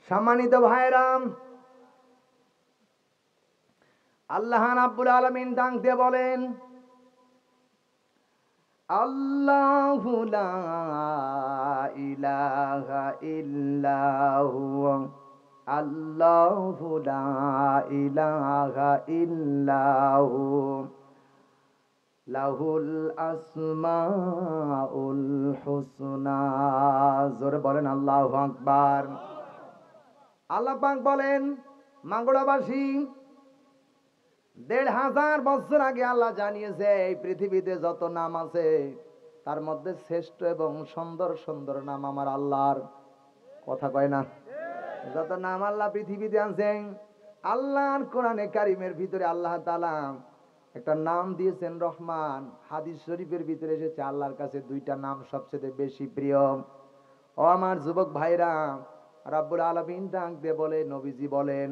সম্মানিত ভাইরাম, আল্লাহ রাব্বুল আলামিন ডাক দিয়ে বলেন, আল্লাহু লা ইলাহা ইল্লাহু, আল্লাহু লা ইলাহা ইল্লাহু, লাহুল আসমাউল হুসনা। জোরে বলেন আল্লাহু আকবার। আল্লাহ পাক বলেন, মাগুরাবাসী, ১৫০০ বছর আগে আল্লাহ জানিয়েছে এই পৃথিবীতে যত নাম আছে তার মধ্যে শ্রেষ্ঠ এবং সুন্দর সুন্দর নাম আমার আল্লাহর। কথা কয় না? যত নাম আল্লাহ পৃথিবীতে আছেন, আল্লাহর কোরআনে কারিমের ভিতরে আল্লাহ তাআলা একটা নাম দিয়েছেন রহমান। হাদিস শরীফের ভিতরে এসেছে আল্লাহর কাছে দুইটা নাম সবচেয়ে বেশি প্রিয়। ও আমার যুবক ভাইরা, রাব্বুল আলামিন ডাক দিয়ে বলে, নবীজি বলেন,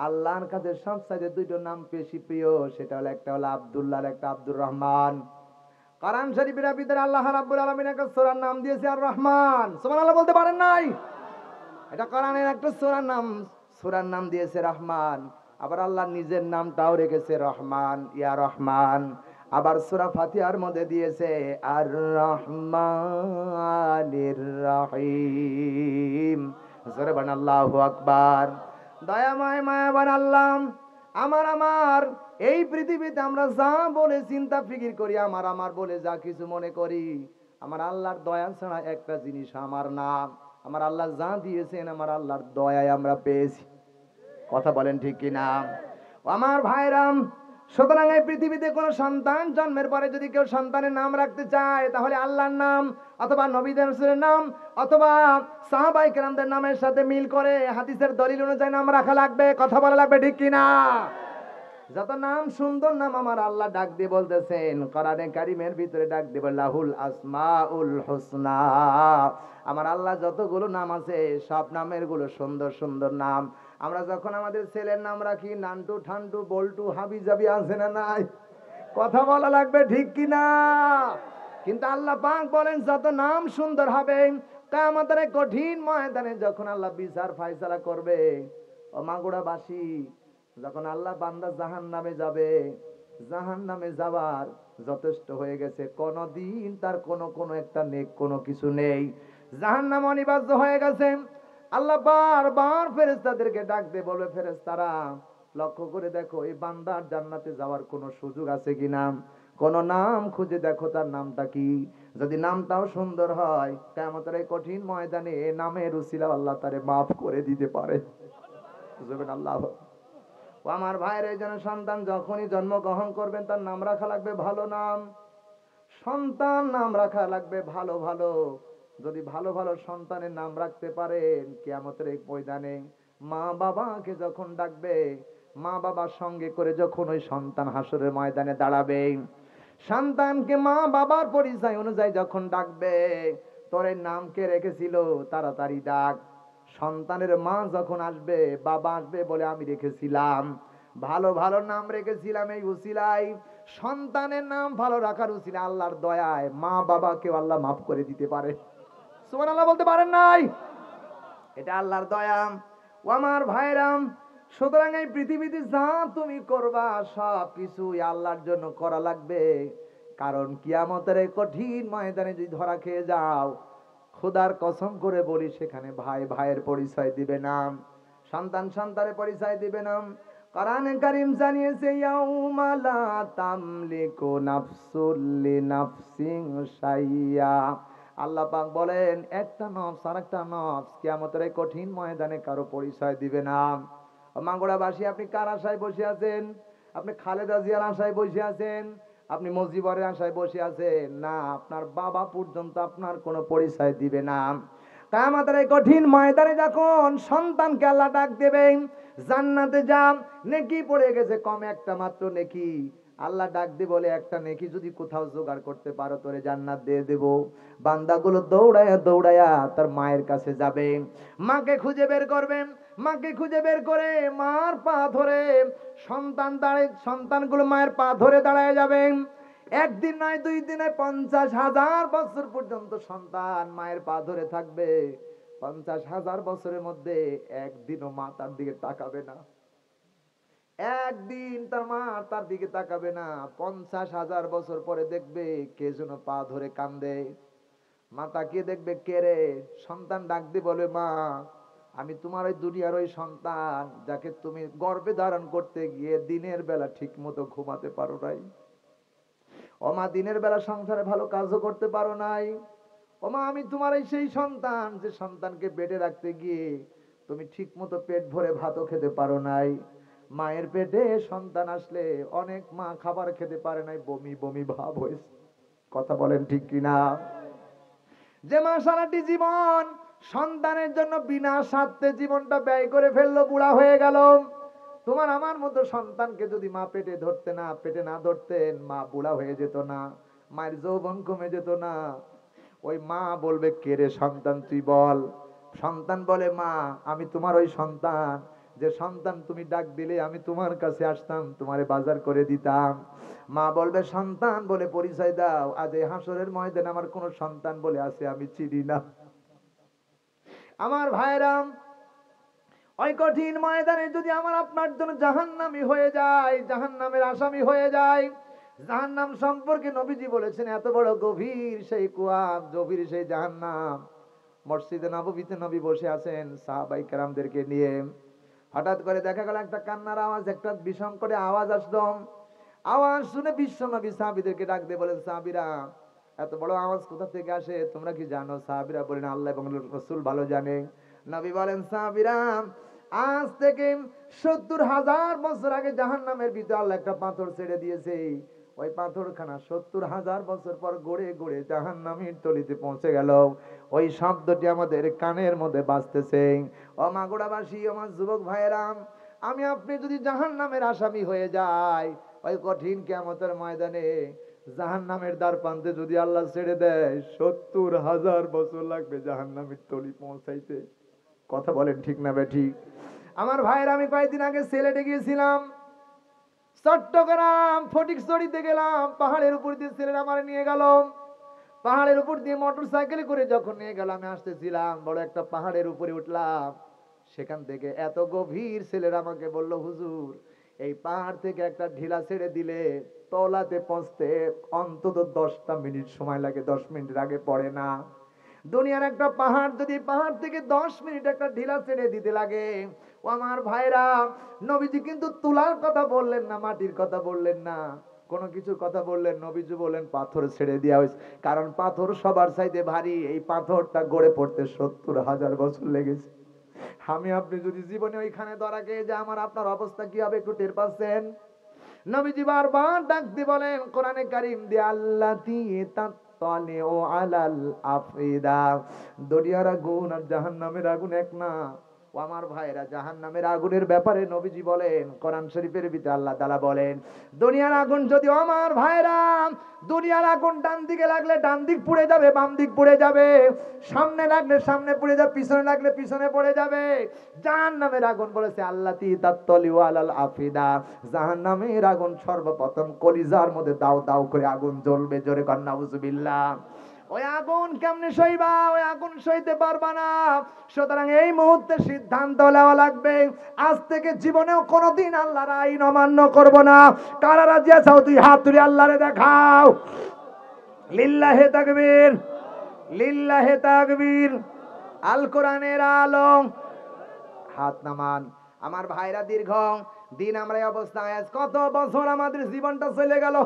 আল্লাহর কাছে সবচেয়ে দুইটা নাম বেশি প্রিয়, সেটা হলো একটা হলো আব্দুল্লাহ আর একটা আব্দুর রহমান। কোরআন শরীফের ভিতরে আল্লাহ রাব্বুল আলামিন একটা সূরার নাম দিয়েছে আর রহমান। সুবহানাল্লাহ বলতে পারেন নাই? এটা কোরআনের একটা সূরার নাম দিয়েছে রহমান। আবার আল্লাহ নিজের নামটাও রেখেছে রহমান, ইয়া রহমান। আবার সূরা ফাতিহার মধ্যে দিয়েছে আর রহমানির রহিম। জোরে বলেন আল্লাহু আকবার। দয়াময় মায়াবান আল্লাহ, আমার এই পৃথিবীতে আমরা যা বলে চিন্তা ফিকির করি, আমার বলে যা কিছু মনে করি, আমার আল্লাহর দয়া ছাড়া একটা জিনিস আমার নাম। আমার আল্লাহ যা দিয়েছেন আমার আল্লাহর দয়ায় আমরা পেয়েছি। কথা বলেন ঠিক কিনা? আমার ভাইরাম, সুতরাং এই পৃথিবীতে কোন সন্তান জন্মের পরে যদি কেউ সন্তানের নাম রাখতে চায়, তাহলে আল্লাহর নাম অথবা নবীদের রাসূলের নাম অথবা সাহাবায়ে কেরামদের নামের সাথে মিল করে হাদিসের দলিল অনুযায়ী নাম রাখা লাগবে। কথা বলা লাগবে ঠিক কিনা? যত নাম সুন্দর নাম আমার আল্লাহ ডাক দিয়ে বলতেছেন, কোরআনে কারিমের ভিতরে ডাক দিয়ে বলে লাহুল আসমাউল হুসনা। আমার আল্লাহ যতগুলো নাম আছে সব নামের গুলো সুন্দর সুন্দর নাম। আমরা যখন আমাদের ছেলের নাম রাখি, নান্টু ঠান্টু বল্টু হাবি জাবি আছে না নাই? কথা বলা লাগবে ঠিক কিনা? কিন্তু আল্লাহ পাক বলেন, যত নাম সুন্দর হবে, কিয়ামতের কঠিন ময়দানে যখন আল্লাহ বিচার ফায়সালা করবে, ও মাগুরাবাসী, যখন আল্লাহ বান্দা জাহান্নামে যাবে, জাহান্নামে যাবার যথেষ্ট হয়ে গেছে, কোনদিন তার কোনো একটা নেক কোনো কিছু নেই, জাহান্নাম অনিবার্য হয়ে গেছে। আল্লাহ বারবার ফেরেশতাদেরকে ডাক দিয়ে বলবে, ফেরেশতারা লক্ষ্য করে দেখো এই বান্দার জান্নাতে যাওয়ার কোনো সুযোগ আছে কিনা, কোন নাম খুঁজে দেখো তার নামটা কি। যদি নামটাও সুন্দর হয়, কিয়ামতের এই কঠিন ময়দানে এই নামের উসিলা আল্লাহ তারে মাফ করে দিতে পারে। আল্লাহ। ও আমার ভাইয়ের, এই জন্য সন্তান যখনই জন্মগ্রহণ করবেন তার নাম রাখা লাগবে ভালো নাম। সন্তান নাম রাখা লাগবে ভালো ভালো। যদি ভালো ভালো সন্তানের নাম রাখতে পারেন, কিয়ামতের এই ময়দানে মা বাবাকে যখন ডাকবে, মা বাবার সঙ্গে করে যখন ওই সন্তান হাসরের ময়দানে দাঁড়াবে, সন্তানকে মা বাবার পরিচয় অনুযায়ী যখন ডাকবে, তোর এই নাম কে রেখেছিল তাড়াতাড়ি ডাক। সন্তানের মা যখন আসবে, বাবা আসবে বলে আমি রেখেছিলাম, ভালো ভালো নাম রেখেছিলাম, এই উসিলায় সন্তানের নাম ভালো রাখার উসিলা আল্লাহর দয়ায় মা বাবাকেও আল্লাহ মাফ করে দিতে পারে। সুবহানাল্লাহ বলতে পারেন নাই? এটা আল্লাহর দয়া। ও আমার ভাইরাম, সুতরাং এই পৃথিবীতে যা তুমি করবা সব কিছুই আল্লাহর জন্য করা লাগবে। কারণ কিয়ামতের এই কঠিন ময়দানে যদি ধরা খেয়ে যাও, খোদার কসম করে বলি, সেখানে ভাই ভাইয়ের পরিচয় দিবে না, সন্তান সন্তানের পরিচয় দিবে না। কোরআনে কারীম জানিয়েছে, ইয়াউমা লা তামলিকু নাফসুল লিনাফসিন শাইয়া। আল্লাহ পাক বলেন, একটা নফস আর একটা নফস কিয়ামতের এই কঠিন ময়দানে কারো পরিচয় দিবে না। মাগুরাবাসী, আপনি কার আশায় বসে আছেন? আপনি খালেদা জিয়ার আশায় বসে আছেন? আপনি মুজিবরের আশায় বসে আছেন? না, আপনার বাবা পর্যন্ত আপনার কোনো পরিচয় দিবে না। কিয়ামতের এই কঠিন ময়দানে যখন সন্তানকে আল্লাহ ডাক দেবেন, জান্নাতে যা, নেকি পড়ে গেছে কম একটা মাত্র নেকি, আল্লাহ ডাক দিয়ে বলে, একটা নেকি যদি কোথাও জোগাড় করতে পারো তোরে জান্নাত দিয়ে দেব। বান্দাগুলো দৌড়ায়া দৌড়ায়া তার মায়ের কাছে যাবে, মাকে খুঁজে বের করবে, মাকে খুঁজে বের করে মার পা ধরে সন্তানগুলো মায়ের পা ধরে দাঁড়ায় যাবে। একদিন নয়, দুই দিনে 50,000 বছর পর্যন্ত সন্তান মায়ের পা ধরে থাকবে। 50,000 বছরের মধ্যে একদিনও মা তার দিকে তাকাবে না, একদিন তার মা তার দিকে তাকাবে না। 50,000 বছর পরে দেখবে কে যেন পা ধরে কান্দে, মা তাকিয়ে দেখবে কে রে, সন্তান ডাক দিয়ে বলে মা আমি তোমার ওই দুনিয়ার ওই সন্তান যাকে তুমি গর্ভে ধারণ করতে গিয়ে দিনের বেলা ঠিক মতো ঘুমাতে পারো নাই, ও মা দিনের বেলা সংসারে ভালো কাজও করতে পারো নাই, ও মা আমি তোমার এই সেই সন্তান যে সন্তানকে পেটে রাখতে গিয়ে তুমি ঠিক মতো পেট ভরে ভাতও খেতে পারো নাই। মায়ের পেটে সন্তান আসলে অনেক মা খাবার খেতে পারে নাই, বমি বমি ভাব হয়েছে। কথা বলেন ঠিক কিনা? যে মা সারাটি জীবন সন্তানের জন্য বিনা স্বার্থে জীবনটা ব্যয় করে ফেললো, বুড়া হয়ে গেল। তোমার আমার মতো সন্তানকে যদি মা পেটে ধরতে না, পেটে না ধরতেন, মা বুড়া হয়ে যেত না, মায়ের যৌবন কমে যেত না। ওই মা বলবে কে রে সন্তান তুই বল, সন্তান বলে মা আমি তোমার ওই সন্তান যে সন্তান তুমি ডাক দিলে আমি তোমার কাছে আসতাম, তোমারে বাজার করে দিতাম। মা বলবে সন্তান বলে পরিচয় দাও, আজ এই হাসরের ময়দানে আমার কোন সন্তান বলে আছে আমি চিনি না। আমার ভাইরাম, ওই কঠিন ময়দানে যদি আমার আপনার জন্য জাহান্নামী হয়ে যায়, জাহান্নামের আসামি হয়ে যায়, জাহান্নাম সম্পর্কে নবীজি বলেছেন এত বড় গভীর সেই কুয়া, গভীর সেই জাহান্নাম। মসজিদে নববীতে নবী বসে আছেন সাহাবায়ে কেরামদেরকে নিয়ে, হঠাৎ করে দেখা গেল একটা কান্নার আওয়াজ, একটা বিষম করে আওয়াজ আসলো। আওয়াজ শুনে বিশ্ব নবী সাহাবীদেরকে ডাক দিয়ে বলেন সাহাবীরা এত বড় আওয়াজ কোথা থেকে আসে তোমরা কি জানো? সাহাবীরা বলেন আল্লাহ এবং রাসূল ভালো জানে। নবী বলেন সাহাবীরা আজ থেকে 70,000 বছর আগে জাহান্নামের ভিতরে আল্লাহ একটা পাথর ছেড়ে দিয়েছে, ওই পাথরখানা 70,000 বছর পর গড়ে গড়ে জাহান্নামের তলিতে পৌঁছে গেল। ওই শব্দটি আমাদের কানের মধ্যে বাজতেছে। ও মাগুরাবাসী, আমার যুবক ভাইয়েরাম, আমি আপনি যদি জাহান্নামের আসামি হয়ে যাই, ওই কঠিন কিয়ামতের ময়দানে জাহান্নামের দ্বার প্রান্তে যদি আল্লাহ ছেড়ে দেয়, 70,000 বছর লাগবে জাহান্নামের তলি পৌঁছাইতে। কথা বলেন ঠিক না বেঠিক? আমার ভাইয়ের, আমি কয়েকদিন আগে সিলেটে গিয়েছিলাম, চট্টগ্রাম ফটিকছড়িতে গেলাম, পাহাড়ের উপর দিয়ে ছেলেরা আমার নিয়ে গেল। পাহাড়ের উপর দিয়ে মোটর সাইকেলে করে যখন নিয়ে গেল, আমি আসতেছিলাম, বড় একটা পাহাড়ের উপরে উঠলাম। সেখান থেকে এত গভীর, ছেলেরা আমাকে বলল হুজুর এই পাহাড় থেকে একটা ঢিলা ছেড়ে দিলে তলাতে পৌঁছতে অন্তত 10টা মিনিট সময় লাগে, 10 মিনিটের আগে পড়ে না। দুনিয়ার একটা পাহাড় যদি পাহাড় থেকে 10 মিনিট একটা ঢিলা ছেড়ে দিতে লাগে, ও আমার ভাইরা, নবীজি কিন্তু তুলার কথা বললেন না, মাটির কথা বললেন না, কোন কিছুর কথা বললেন, নবীজি বললেন পাথর ছেড়ে দেওয়া হয়েছে। কারণ পাথর সবার চাইতে ভারী, এই পাথরটা গড়ে পড়তে 70,000 বছর লেগেছে। আমি আপনি যদি জীবনে ওইখানে ধরা খেয়ে যে আমার আপনার অবস্থা কি হবে একটু টের পাচ্ছেন? নবীজি বারবার ডাক দিয়ে বলেন কোরআনে কারীম দিয়ে আল্লাতী তাত্তালিউ আলাল আফিদা, দুনিয়ার আগুন আর জাহান্নামের আগুন এক না। ও আমার ভাইরা, জাহান্নামের আগুনের ব্যাপারে নবীজি বলেন, কোরআন শরীফের ভিতরে আল্লাহ তাআলা বলেন দুনিয়ার আগুন যদি, আমার ভাইরা, দুনিয়ার আগুন ডান দিকে লাগলে ডান দিক পুড়ে যাবে, বাম দিক পুড়ে যাবে, সামনে লাগলে সামনে পুড়ে যাবে, পিছনে লাগলে পিছনে পড়ে যাবে। জাহান্নামের আগুন বলেছে আল্লাতী তাত্তালিউ আলাল আফিদা, জাহান্নামের আগুন সর্বপ্রথম কলিজার মধ্যে দাও দাও করে আগুন জ্বলবে। জোরে কর নাউজুবিল্লাহ। ওই আগুন কেমনে সইবা? ওই আগুন সইতে পারবা না। সুতরাং এই মুহূর্তে সিদ্ধান্ত নেওয়া লাগবে, আজ থেকে জীবনেও কোনোদিন আল্লাহর আইন অমান্য করব না। কারা রাজি আছো? তুই হাত তুলে আল্লাহরে দেখাও। লিল্লাহে তাকবীর, লিল্লাহে তাকবীর। আল কোরআনের আলো। হাত নামান। আমার ভাইরা, দীর্ঘ দিন আমরা এই অবস্থায়, আজ কত বছর আমাদের জীবনটা চলে গেল,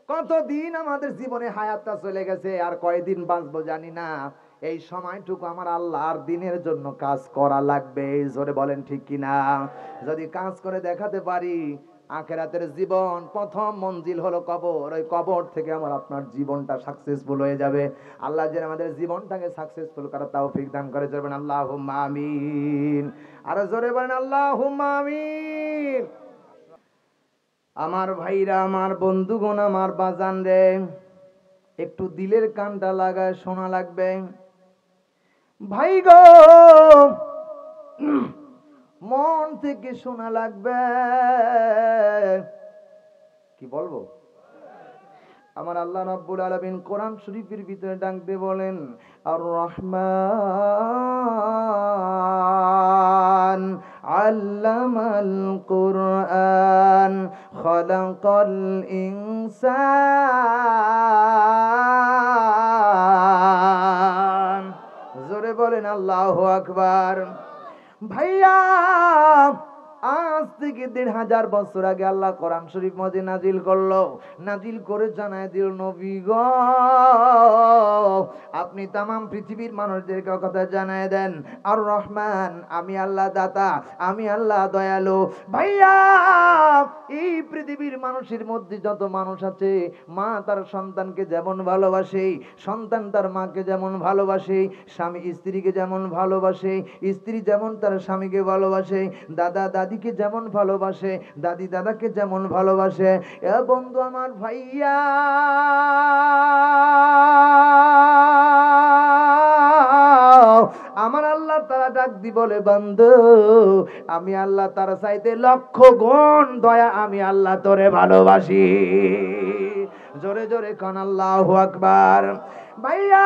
কতদিন আমাদের জীবনে হায়াতটা চলে গেছে, আর কয়দিন বাঁচবো জানি না। এই সময়টুকু আমার আল্লাহর দিনের জন্য কাজ করা লাগবে। জোরে বলেন ঠিক কিনা? যদি কাজ করে দেখাতে পারি, আখিরাতের জীবন প্রথম মঞ্জিল হলো কবর, ওই কবর থেকে আমার আপনার জীবনটা সাকসেসফুল হয়ে যাবে। আল্লাহ যেন আমাদের জীবনটাকে সাকসেসফুল করার তৌফিক দান করে। জোরে বলেন আল্লাহুম্মা আমিন। আর জোরে বলেন আল্লাহুম্মা আমিন। আমার ভাইরা, আমার বন্ধুগণ, আমার বাজান রে, একটু দিলের কানটা লাগায় শোনা লাগবে। ভাই গো, মন থেকে শোনা লাগবে। কি বলবো? আমার আল্লাহ রাব্বুল আলামিন কোরআন শরীফের ভিতরে ডাক দিয়ে বলেন, আর রহমান আল্লামাল কুরআন খালাকাল ইনসান। জোরে বলেন আল্লাহু আকবার। ভাইয়া, আজ থেকে ১,৫০০ বছর আগে আল্লাহ কোরআন শরীফ মধ্যে নাজিল করলো, নাজিল করে জানায় দিল, নবী গো আপনি তামাম পৃথিবীর মানুষদেরকে কথা জানায় দেন, আর রহমান আমি আল্লাহ দাতা, আমি আল্লাহ দয়ালু। ভাইয়া, এই পৃথিবীর মানুষের মধ্যে যত মানুষ আছে, মা তার সন্তানকে যেমন ভালোবাসে, সন্তান তার মাকে যেমন ভালোবাসে, স্বামী স্ত্রীকে যেমন ভালোবাসে, স্ত্রী যেমন তার স্বামীকে ভালোবাসে, দাদা দাদিকে যেমন ভালোবাসে, দাদি দাদাকে যেমন ভালোবাসে। এ বন্ধু আমার ভাইয়া, আমার আল্লাহ তারা ডাক দি বলে, বান্দু আমি আল্লাহ তার চাইতে লক্ষ গুণ দয়া আমি আল্লাহ তোরে ভালোবাসি। জোরে জোরে কান আল্লাহু আকবার। ভাইয়া,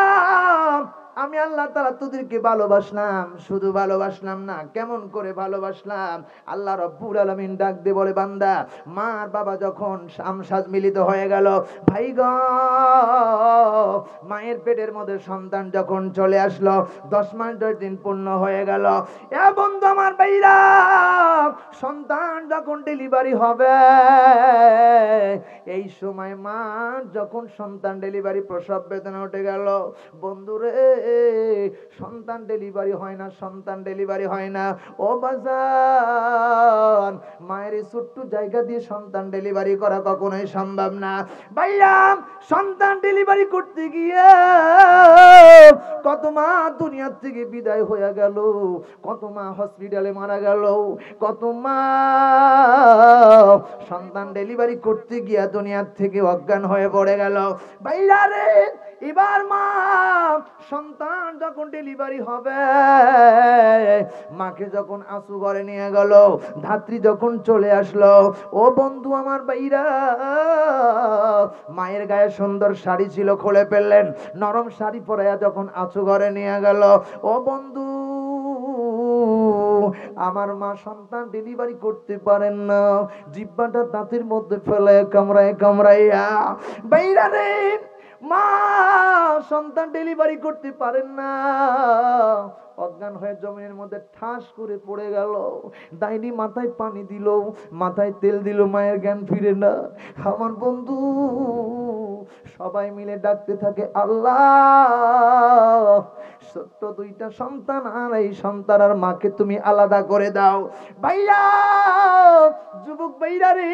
আমি আল্লাহ তাআলা তোদেরকে ভালোবাসলাম, শুধু ভালোবাসলাম না, কেমন করে ভালোবাসলাম। আল্লাহ রাব্বুল আলামিন ডাক দিয়ে বলে, বান্দা মা আর বাবা যখন সামসাজ মিলিত হয়ে গেল, ভাই গো মায়ের পেটের মধ্যে সন্তান যখন চলে আসলো, 10 মাস 10 দিন পূর্ণ হয়ে গেল, এ বন্ধু আমার ভাইরা, সন্তান যখন ডেলিভারি হবে, এই সময় মা যখন সন্তান ডেলিভারি প্রসব বেদনা উঠে গেল, বন্ধুরে সন্তান ডেলিভারি হয় না, সন্তান ডেলিভারি হয় না। ও বাজান, মায়ের এই ছোট্ট জায়গা দিয়ে সন্তান ডেলিভারি করা কখনোই সম্ভব না। ভাইয়া, সন্তান ডেলিভারি করতে গিয়ে কত মা দুনিয়ার থেকে বিদায় হয়ে গেল, কত মা হসপিটালে মারা গেল, কত মা সন্তান ডেলিভারি করতে গিয়া দুনিয়ার থেকে অজ্ঞান হয়ে পড়ে গেল। ভাইয়া রে, এবার মা সন্তান যখন ডেলিভারি হবে, মাকে যখন আঁচু ঘরে নিয়ে গেল, ধাত্রী যখন চলে আসলো, ও বন্ধু আমার ভাইরা, মায়ের গায়ে সুন্দর শাড়ি ছিল, খুলে ফেললেন, নরম শাড়ি পরাইয়া যখন আঁচু ঘরে নিয়ে গেল, ও বন্ধু আমার মা সন্তান ডেলিভারি করতে পারেন না, জিহ্বাটা দাঁতের মধ্যে ফেলে কামড়ায় কামড়াইয়া, বাইরা রে মা সন্তান ডেলিভারি করতে পারেন না, অজ্ঞান হয়ে জমিনের মধ্যে ঠাস করে পড়ে গেল। ডাইনি মাথায় পানি দিল, মাথায় তেল দিল, মায়ের জ্ঞান ফিরে না। আমার বন্ধু সবাই মিলে ডাকতে থাকে, আল্লাহ ছোট্ট 2টা সন্তান, আর এই সন্তান আর মাকে তুমি আলাদা করে দাও। ভাইয়া, যুবক ভাইরা রে,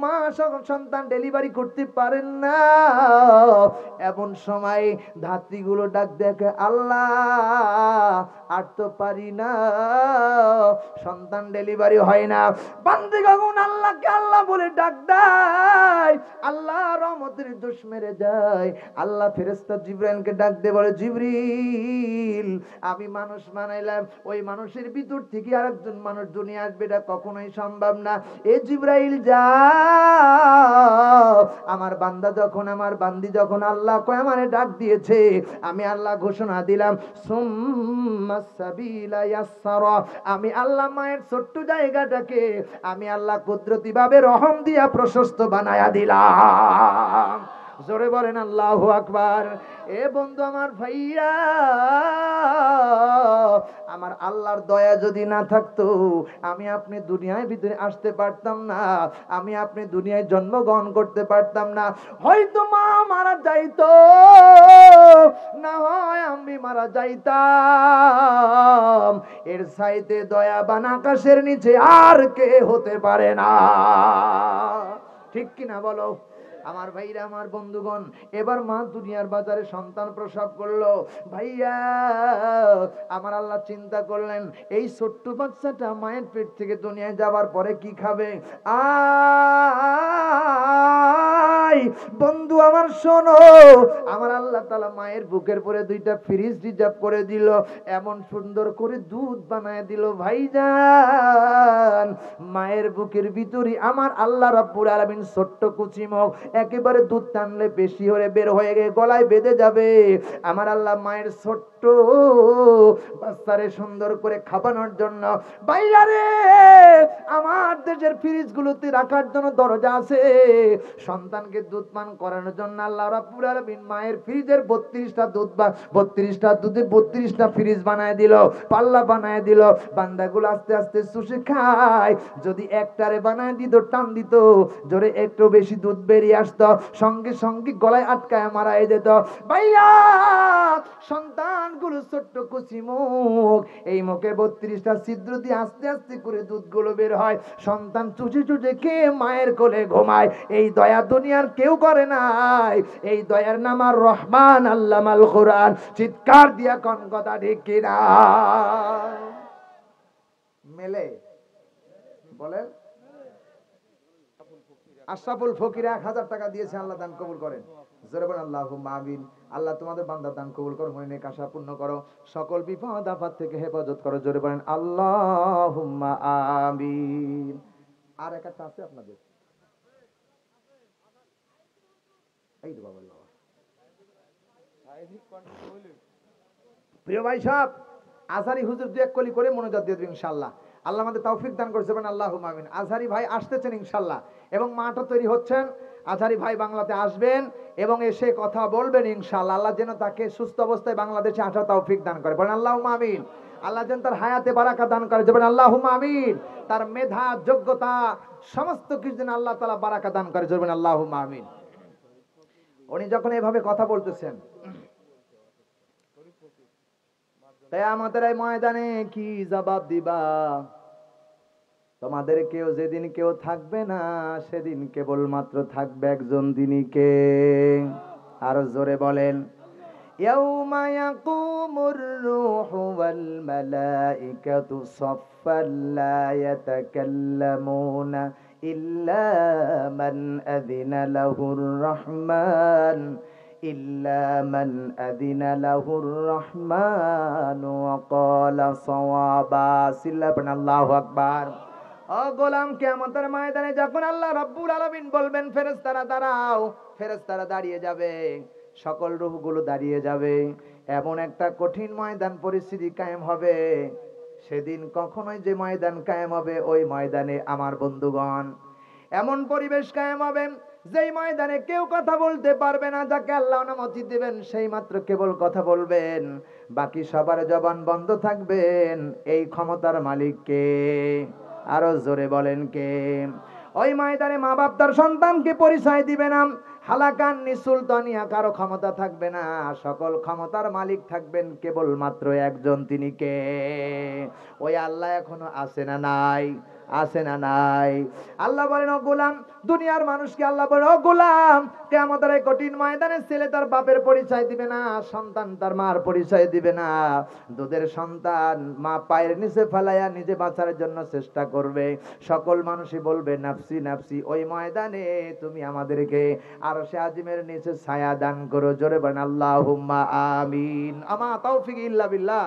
মা যখন সন্তান ডেলিভারি করতে পারেন না, এমন সময় ধাত্রীগুলো ডাক দেখে, আল্লাহ আর তো পারি না, সন্তান ডেলিভারি হয় না। বান্দিগণ আল্লাহকে আল্লাহ বলে ডাক দেয়, আল্লাহ রহমতের জোশ মেরে যায়। আল্লাহ ফেরেশতা জিবরাইলকে ডাক দিয়ে বলে, জিবরিল আমি মানুষ বানাইলাম, ওই মানুষের ভিতর থেকে আরেকজন মানুষ দুনিয়া আসবে, এটা কখনোই সম্ভব না। এ জিবরাইল যাও, আমার বান্দা যখন, আমার বান্দি যখন আল্লাহ কয় আমারে ডাক দিয়েছে, আমি আল্লাহ ঘোষণা দিলাম, সুম্মাস সাবিলা ইয়াসসারা, আমি আল্লাহ মায়ের ছোট্ট জায়গাটাকে আমি আল্লাহ কুদরতি ভাবে রহম দিয়া প্রশস্ত বানায়া দিলাম। জোরে বলেন আল্লাহু আকবার। এ বন্ধু আমার ভাইয়া, আমার আল্লাহর দয়া যদি না থাকতো, আমি আপনি দুনিয়ার ভিতরে আসতে পারতাম না, আমি আপনি দুনিয়ায় জন্মগ্রহণ করতে পারতাম না। হয়তো মা মারা যাইতো, না হয় আমি মারা যাইতাম, এর চাইতে দয়াবান আকাশের নিচে আর কে হতে পারে না। ঠিক কিনা বলো আমার ভাইরা, আমার বন্ধুগণ। এবার মা দুনিয়ার বাজারে সন্তান প্রসব করলো। ভাইয়া, আমার আল্লাহ চিন্তা করলেন, এই ছোট্ট বাচ্চাটা মায়ের পেট থেকে দুনিয়ায় যাবার পরে কি খাবে। নাই। বন্ধু আমার শোনো, আমার আল্লাহ তাআলা মায়ের বুকের পরে দুইটা ফ্রিজ রিজার্ভ করে দিল, এমন সুন্দর করে দুধ বানায় দিল ভাইজান। মায়ের বুকের ভিতরে আমার আল্লাহ রাব্বুল আলামিন ছোট্ট কুচিমক, একেবারে দুধ টানলে বেশি হয়ে বের হয়ে গিয়ে গলায় বেঁধে যাবে। আমার আল্লাহ মায়ের ছোট্ট বাচ্চারে সুন্দর করে খাওয়ানোর জন্য, বাইরে আমার দেশের ফ্রিজগুলোতে রাখার জন্য দরজা আছে, সন্তানকে দুধ পান করানোর জন্য আল্লাহ রাব্বুল আলামিন মায়ের ফ্রিজের 32টা দুধ বা 32টা দুধে 32টা ফ্রিজ বানায় দিল, পাল্লা বানায় দিল। বান্দাগুলো আস্তে আস্তে চুষে খায়। যদি একটারে বানায় দিত, টান দিত, জোরে একটু বেশি দুধ বেরিয়ে আসতো, সঙ্গে সঙ্গে গলায় আটকায় মারা যেত। ভাইয়া সন্তানগুলো ছোট্ট কুচি মুখ, এই মুখে 32টা ছিদ্র দিয়ে আস্তে আস্তে করে দুধগুলো বের হয়। সন্তান চুচে চুচে খেয়ে মায়ের কোলে ঘুমায়। এই দয়া দুনিয়ার কেউ করে নাই। এই দয়ার নাম আর রহমান আল্লামাল কোরআন। চিৎকার দিয়া কোন কথা ঠিক কিনা মেলে বলেন? আশরাফুল ফকির 1000 টাকা দিয়েছে, আল্লাহ দান কবুল করেন। জোরে বলেন আল্লাহুম্মা আমিন। আল্লাহ তোমাদের বান্দার দান কবুল করো, মনে নেক আশা পূর্ণ করো, সকল বিপদ আপদ থেকে হেফাজত করো। জোরে বলেন আল্লাহুম্মা আমিন। আর একটা আছে আপনাদের, এই তো বাবা। প্রিয় ভাই সাহেব, আজহারি হুজুর দু এক কলি করে মনোজাত দিয়ে দেবেন ইনশাআল্লাহ। আল্লাহ আমাদের তৌফিক দান করেছে, বলেন আল্লাহুম্মা আমিন। আজহারি ভাই আসতেছেন ইনশাআল্লাহ, এবং মাঠও তৈরি হচ্ছেন। আজহারি ভাই বাংলাতে আসবেন এবং এসে কথা বলবেন ইনশাআল্লাহ। আল্লাহ যেন তাকে সুস্থ অবস্থায় বাংলাদেশে আসার তৌফিক দান করে, বলেন আল্লাহুম্মা আমিন। আল্লাহ যেন তার হায়াতে বারাকা দান করে, বলেন আল্লাহুম্মা আমিন। তার মেধা, যোগ্যতা, সমস্ত কিছু যেন আল্লাহ তাআলা বারাকা দান করে, বলেন আল্লাহুম্মা আমিন। উনি যখন এভাবে কথা বলতেছেন, তাই আমাদের এই ময়দানে কি জবাব দিবা? তোমাদের কেউ যেদিন কেউ থাকবে না, সেদিন কেবলমাত্র থাকবে একজন, তিনি কে? আরো জোরে বলেন। ইয়াউমা ইয়াকুমুর রূহু ওয়াল মালাইকাতু সাফফান লা ইয়াতাকাল্লামুনা ইল্লা মান আযিনা লাহুর রহমান, ইল্লা মান আযিনা লাহুর রহমান ওয়া ক্বালা সাওয়াবা। সিল্লাল্লাহু আল্লাহু আকবার। ও গোলাম, কিয়ামতের ময়দানে যখন আল্লাহ রাব্বুল আলামিন বলবেন ফেরেশতারা দাঁড়াও, ফেরেশতারা দাঁড়িয়ে যাবে, সকল রূহগুলো দাঁড়িয়ে যাবে। এমন একটা কঠিন ময়দান পরিস্থিতি কায়েম হবে সেদিন। কখনোই যে ময়দান কায়েম হবে, ওই ময়দানে আমার বন্ধুগণ এমন পরিবেশ কায়েম হবে যেই ময়দানে কেউ কথা বলতে পারবে না। যাকে আল্লাহ অনুমতি দিবেন সেই মাত্র কেবল কথা বলবেন, বাকি সবার জবান বন্ধ থাকবেন। এই ক্ষমতার মালিক কে? আরো জোরে বলেন কে? ওই ময়দানে মা বাপ তার সন্তানকে পরিচয় দিবে না। হালাকান নিসুলতানিয়া কারো ক্ষমতা থাকবে না। সকল ক্ষমতার মালিক থাকবেন কেবল মাত্র একজন, তিনি কে? ওই আল্লাহ এখনো আছে না নাই? আছে না নাই? আল্লাহ বলেন, ও গোলাম, দুনিয়ার মানুষকে আল্লাহ বলেন, ও গোলাম, কিয়ামতের এই কঠিন ময়দানে ছেলে তার বাপের পরিচয় দিবে না, সন্তান তার মার পরিচয় দিবে না। দুধের সন্তান মা পায়ের নিচে ফেলাইয়া নিজে বাঁচার জন্য চেষ্টা করবে। সকল মানুষই বলবে নাফসি নাফসি। ওই ময়দানে তুমি আমাদেরকে আরশে আজিমের নিচে ছায়া দান করো। জোরে বলেন আল্লাহুম্মা আমিন। আমা তৌফিক ইল্লা বিল্লাহ।